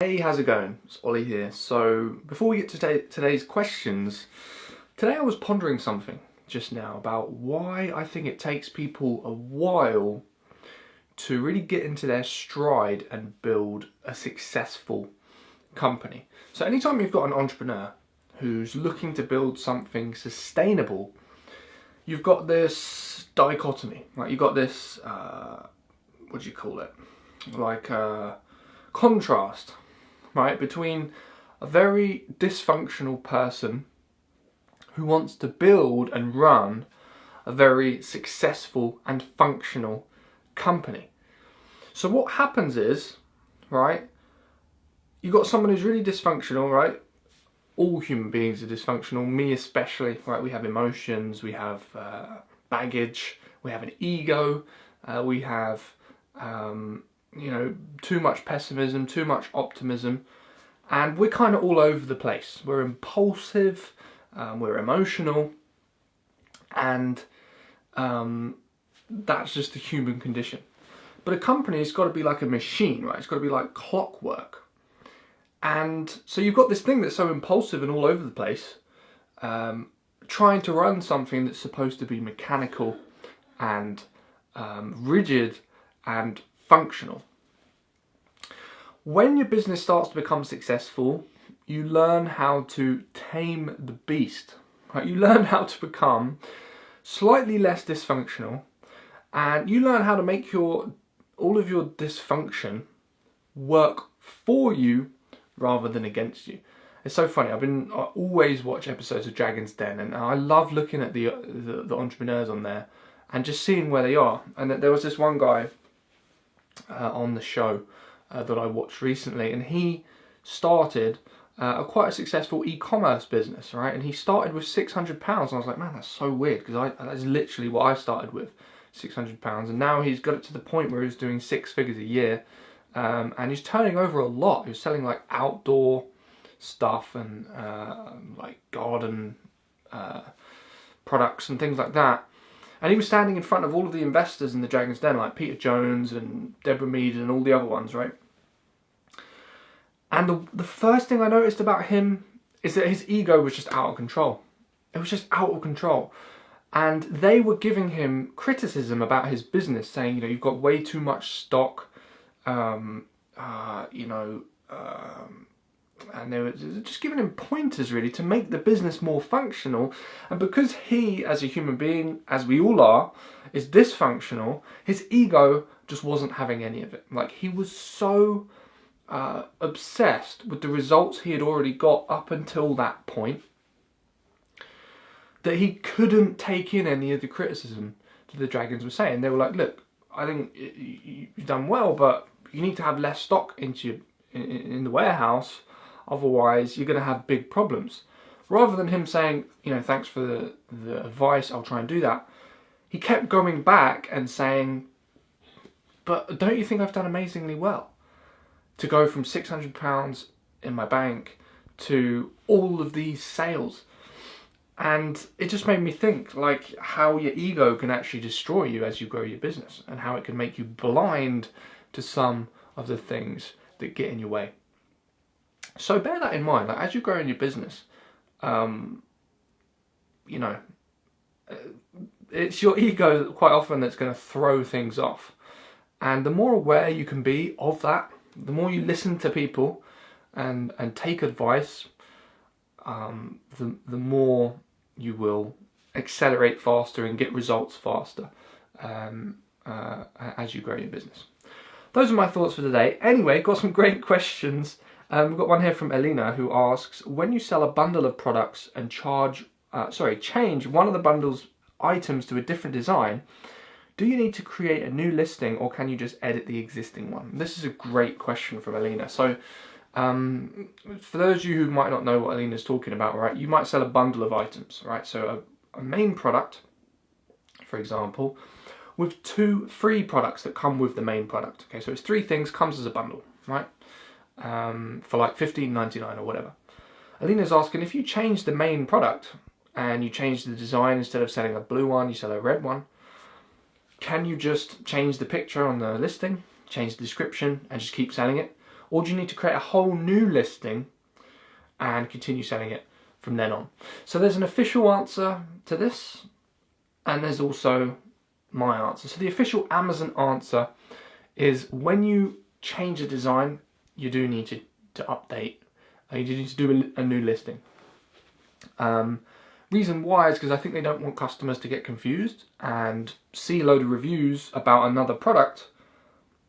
Hey, how's it going? It's Ollie here. So before we get to today's questions, today I was pondering something just now about why I think it takes people a while to really get into their stride and build a successful company. So anytime you've got an entrepreneur who's looking to build something sustainable, you've got this dichotomy, right? You've got this, what do you call it? Like contrast, right, between a very dysfunctional person who wants to build and run a very successful and functional company. So what happens is, right, you've got someone who's really dysfunctional, right? All human beings are dysfunctional, me especially, right? We have emotions, we have baggage, we have an ego, we have too much pessimism, too much optimism, and we're kind of all over the place. We're impulsive, we're emotional, and that's just the human condition. But a company's got to be like a machine, right? It's got to be like clockwork. And so you've got this thing that's so impulsive and all over the place, trying to run something that's supposed to be mechanical and rigid and functional. When your business starts to become successful, you learn how to tame the beast. Right? You learn how to become slightly less dysfunctional, and you learn how to make all of your dysfunction work for you rather than against you. It's so funny. I always watch episodes of Dragon's Den, and I love looking at the entrepreneurs on there and just seeing where they are. And there was this one guy on the show that I watched recently, and he started quite a successful e-commerce business, right? And he started with £600, and I was like, man, that's so weird, because that's literally what I started with, £600, and now he's got it to the point where he's doing 6 figures a year, and he's turning over a lot. He was selling like outdoor stuff and like garden products and things like that. And he was standing in front of all of the investors in the Dragon's Den, like Peter Jones and Deborah Mead and all the other ones, right? And the first thing I noticed about him is that his ego was just out of control. It was just out of control. And they were giving him criticism about his business, saying, you've got way too much stock, and they were just giving him pointers really to make the business more functional. And because he, as a human being, as we all are, is dysfunctional, his ego just wasn't having any of it. Like, he was so obsessed with the results he had already got up until that point that he couldn't take in any of the criticism that the Dragons were saying. They were like, look, I think you've done well, but you need to have less stock in the warehouse, otherwise you're going to have big problems. Rather than him saying, thanks for the advice, I'll try and do that, he kept going back and saying, but don't you think I've done amazingly well to go from £600 in my bank to all of these sales? And it just made me think, like, how your ego can actually destroy you as you grow your business, and how it can make you blind to some of the things that get in your way. So bear that in mind. Like, as you grow in your business, it's your ego quite often that's going to throw things off. And the more aware you can be of that, the more you listen to people and take advice, the more you will accelerate faster and get results faster as you grow your business. Those are my thoughts for today. Anyway, got some great questions. We've got one here from Elina, who asks, when you sell a bundle of products and change one of the bundle's items to a different design, do you need to create a new listing, or can you just edit the existing one? This is a great question from Elina. So for those of you who might not know what Elina's talking about, right, you might sell a bundle of items, right? So a main product, for example, with 2 free products that come with the main product. Okay, so it's 3 things, comes as a bundle, right? For like $15.99 or whatever. Alina's asking, if you change the main product and you change the design, instead of selling a blue one, you sell a red one, can you just change the picture on the listing, change the description, and just keep selling it? Or do you need to create a whole new listing and continue selling it from then on? So there's an official answer to this, and there's also my answer. So the official Amazon answer is when you change a design, you do need to update. You need to do a new listing. Reason why is because I think they don't want customers to get confused and see a load of reviews about another product,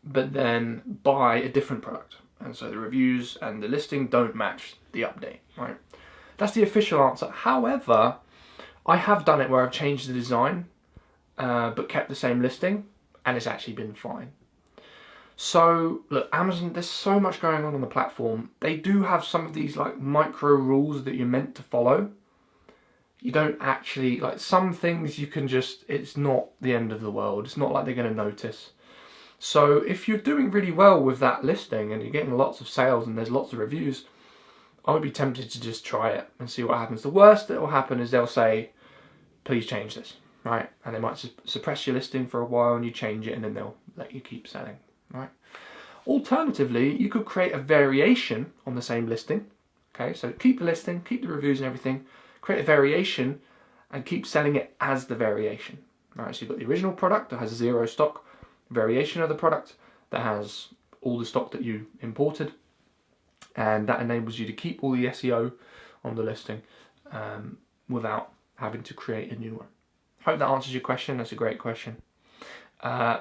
but then buy a different product. And so the reviews and the listing don't match the update, right? That's the official answer. However, I have done it where I've changed the design, but kept the same listing, and it's actually been fine. So look, Amazon, there's so much going on the platform. They do have some of these like micro rules that you're meant to follow. You don't actually, like some things you can just, it's not the end of the world. It's not like they're going to notice. So if you're doing really well with that listing and you're getting lots of sales and there's lots of reviews, I would be tempted to just try it and see what happens. The worst that will happen is they'll say, please change this, right? And they might suppress your listing for a while and you change it and then they'll let you keep selling, right? Alternatively, you could create a variation on the same listing. Okay, so keep the listing, keep the reviews and everything, create a variation and keep selling it as the variation. Right, so you've got the original product that has 0 stock, variation of the product that has all the stock that you imported, and that enables you to keep all the SEO on the listing without having to create a new one. Hope that answers your question. That's a great question.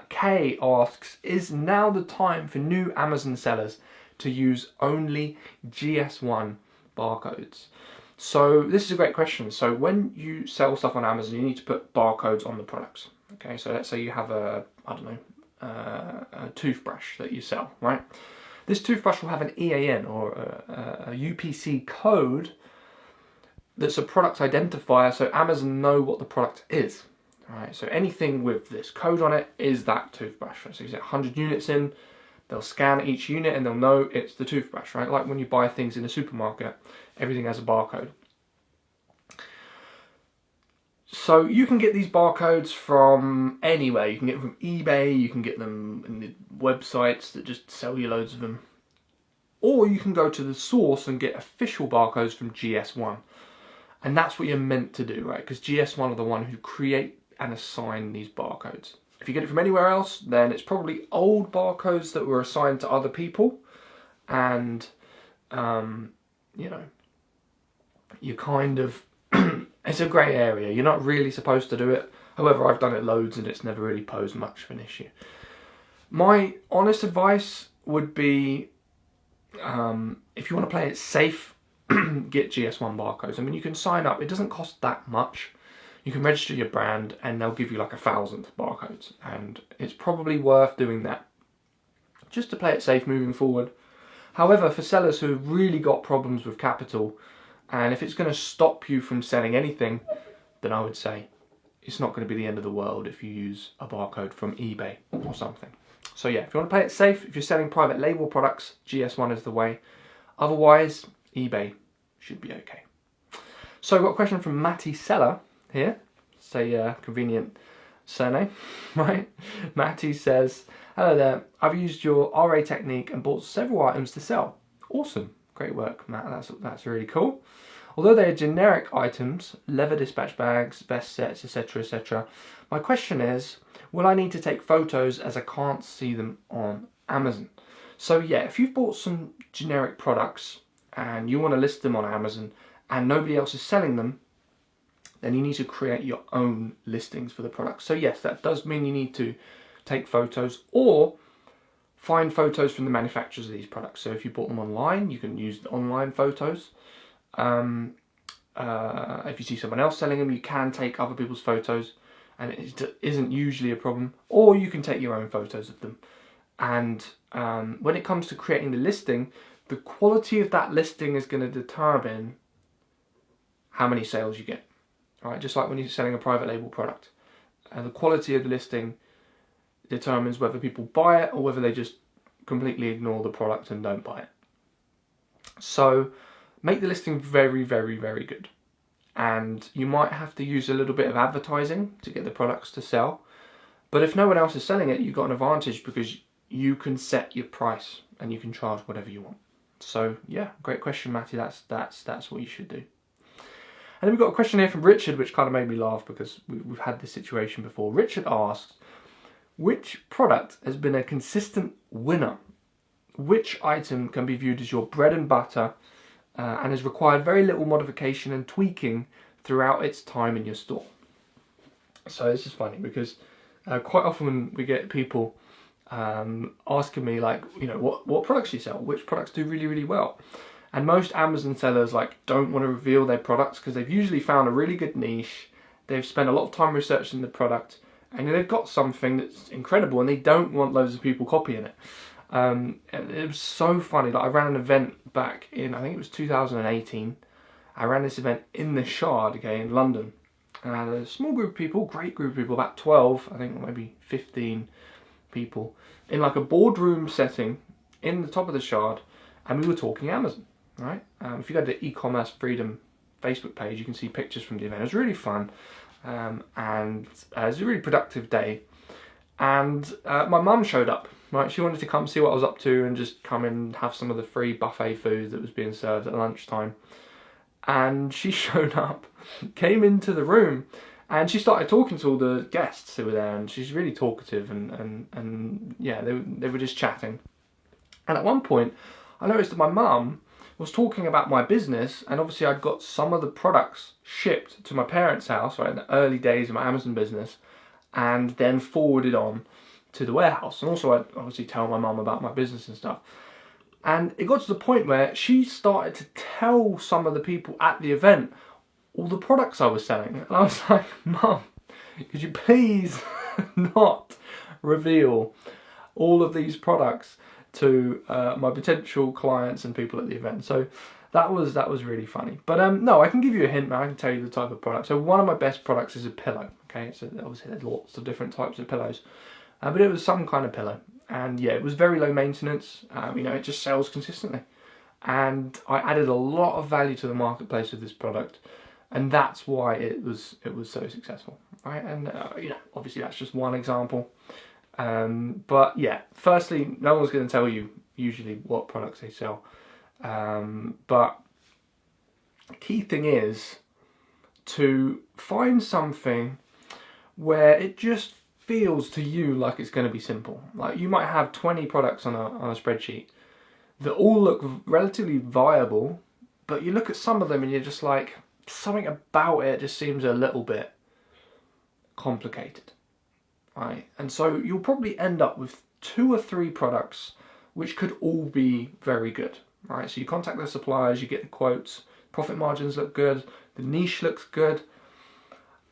Kay asks, is now the time for new Amazon sellers to use only GS1 barcodes? So this is a great question. So when you sell stuff on Amazon, you need to put barcodes on the products. Okay, so let's say you have a toothbrush that you sell, right? This toothbrush will have an EAN or a UPC code that's a product identifier, so Amazon know what the product is. All right, so anything with this code on it is that toothbrush. So you get 100 units in, they'll scan each unit and they'll know it's the toothbrush, right? Like when you buy things in a supermarket, everything has a barcode. So you can get these barcodes from anywhere. You can get them from eBay, you can get them in the websites that just sell you loads of them. Or you can go to the source and get official barcodes from GS1. And that's what you're meant to do, right? Because GS1 are the one who create and assign these barcodes. If you get it from anywhere else, then it's probably old barcodes that were assigned to other people. And, you know, you kind of, it's a grey area. You're not really supposed to do it. However, I've done it loads and it's never really posed much of an issue. My honest advice would be, if you want to play it safe, get GS1 barcodes. I mean, you can sign up. It doesn't cost that much. You can register your brand and they'll give you like 1,000 barcodes. And it's probably worth doing that just to play it safe moving forward. However, for sellers who have really got problems with capital, and if it's going to stop you from selling anything, then I would say it's not going to be the end of the world if you use a barcode from eBay or something. So yeah, if you want to play it safe, if you're selling private label products, GS1 is the way. Otherwise, eBay should be okay. So I've got a question from Matty Seller here. It's a convenient surname, right? Matty says, hello there, I've used your RA technique and bought several items to sell. Awesome, great work, Matt, that's really cool. Although they are generic items, leather dispatch bags, vest sets, etc., my question is, will I need to take photos as I can't see them on Amazon? So yeah, if you've bought some generic products and you want to list them on Amazon and nobody else is selling them, then you need to create your own listings for the products. So yes, that does mean you need to take photos or find photos from the manufacturers of these products. So if you bought them online, you can use the online photos. If you see someone else selling them, you can take other people's photos and it isn't usually a problem. Or you can take your own photos of them. And when it comes to creating the listing, the quality of that listing is going to determine how many sales you get. Right? Just like when you're selling a private label product. And the quality of the listing determines whether people buy it or whether they just completely ignore the product and don't buy it. So make the listing very, very, very good. And you might have to use a little bit of advertising to get the products to sell. But if no one else is selling it, you've got an advantage because you can set your price and you can charge whatever you want. So yeah, great question, Matty. That's what you should do. And then we've got a question here from Richard, which kind of made me laugh because we've had this situation before. Richard asks, which product has been a consistent winner? Which item can be viewed as your bread and butter and has required very little modification and tweaking throughout its time in your store? So this is funny because quite often we get people asking me, like, you know, what products you sell, which products do really, really well. And most Amazon sellers don't want to reveal their products because they've usually found a really good niche. They've spent a lot of time researching the product and they've got something that's incredible and they don't want loads of people copying it. And it was so funny. I ran an event back in, I think it was 2018. I ran this event in the Shard, okay, in London. And I had a small group of people, great group of people, about 12, I think maybe 15 people, in a boardroom setting in the top of the Shard, and we were talking Amazon, right? If you go to the e-commerce freedom Facebook page, you can see pictures from the event. It was really fun, and it was a really productive day. And my mum showed up, right? She wanted to come see what I was up to and just come and have some of the free buffet food that was being served at lunchtime. And she showed up, came into the room, and she started talking to all the guests who were there, and she's really talkative, and yeah, they were just chatting. And at one point, I noticed that my mum was talking about my business, and obviously I'd got some of the products shipped to my parents' house, right, in the early days of my Amazon business, and then forwarded on to the warehouse. And also I'd obviously tell my mum about my business and stuff. And it got to the point where she started to tell some of the people at the event all the products I was selling. And I was like, Mum, could you please not reveal all of these products to my potential clients and people at the event? So that was really funny. But no, I can give you a hint, man. I can tell you the type of product. So one of my best products is a pillow. Okay, so obviously there's lots of different types of pillows. But it was some kind of pillow. And yeah, it was very low maintenance. You know, it just sells consistently. And I added a lot of value to the marketplace with this product. And that's why it was so successful, right? And you know, obviously that's just one example. But yeah, firstly, no one's going to tell you usually what products they sell. But the key thing is to find something where it just feels to you like it's going to be simple. Like you might have 20 products on a spreadsheet that all look relatively viable, but you look at some of them and you're just like, something about it just seems a little bit complicated, right? And so you'll probably end up with 2 or 3 products which could all be very good, right? So you contact the suppliers, you get the quotes, profit margins look good, the niche looks good,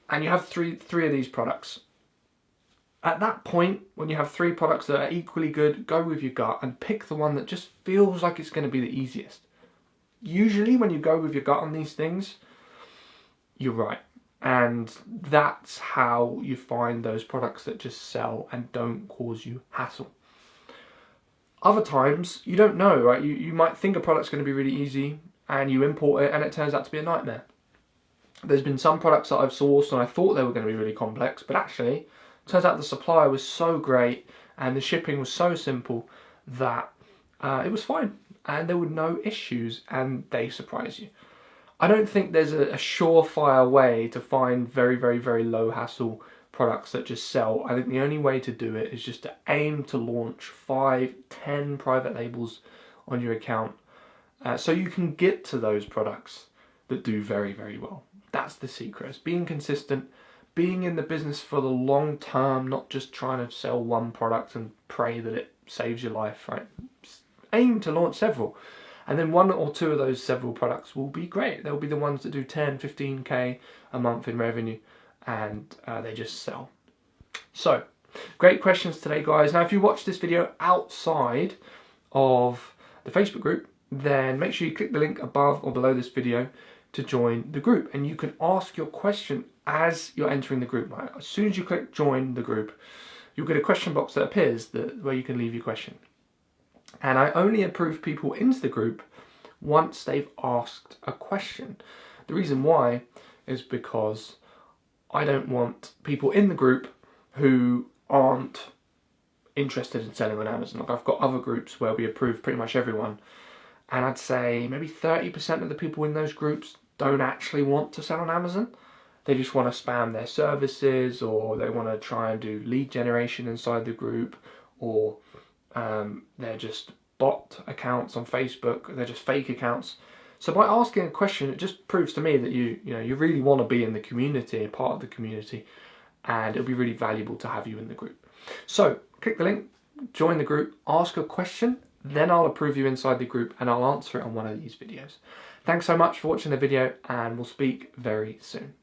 and you have three of these products. At that point, when you have 3 products that are equally good, go with your gut and pick the one that just feels like it's going to be the easiest. Usually when you go with your gut on these things, you're right. And that's how you find those products that just sell and don't cause you hassle. Other times, you don't know, right? You might think a product's going to be really easy and you import it and it turns out to be a nightmare. There's been some products that I've sourced and I thought they were going to be really complex, but actually, it turns out the supplier was so great and the shipping was so simple that it was fine and there were no issues and they surprise you. I don't think there's a surefire way to find very, very, very low hassle products that just sell. I think the only way to do it is just to aim to launch 5, 10 private labels on your account so you can get to those products that do very, very well. That's the secret. It's being consistent, being in the business for the long term, not just trying to sell one product and pray that it saves your life, right? Aim to launch several. And then 1 or 2 of those several products will be great. They'll be the ones that do 10, 15k a month in revenue and they just sell. So, great questions today, guys. Now, if you watch this video outside of the Facebook group, then make sure you click the link above or below this video to join the group. And you can ask your question as you're entering the group. Right? As soon as you click join the group, you'll get a question box that appears where you can leave your question. And I only approve people into the group once they've asked a question. The reason why is because I don't want people in the group who aren't interested in selling on Amazon. Like I've got other groups where we approve pretty much everyone, and I'd say maybe 30% of the people in those groups don't actually want to sell on Amazon. They just want to spam their services, or they want to try and do lead generation inside the group, or they're just bot accounts on Facebook. They're just fake accounts. So by asking a question, it just proves to me that you really want to be in the community, a part of the community, and it'll be really valuable to have you in the group. So click the link, join the group, ask a question, then I'll approve you inside the group and I'll answer it on one of these videos. Thanks so much for watching the video, and we'll speak very soon.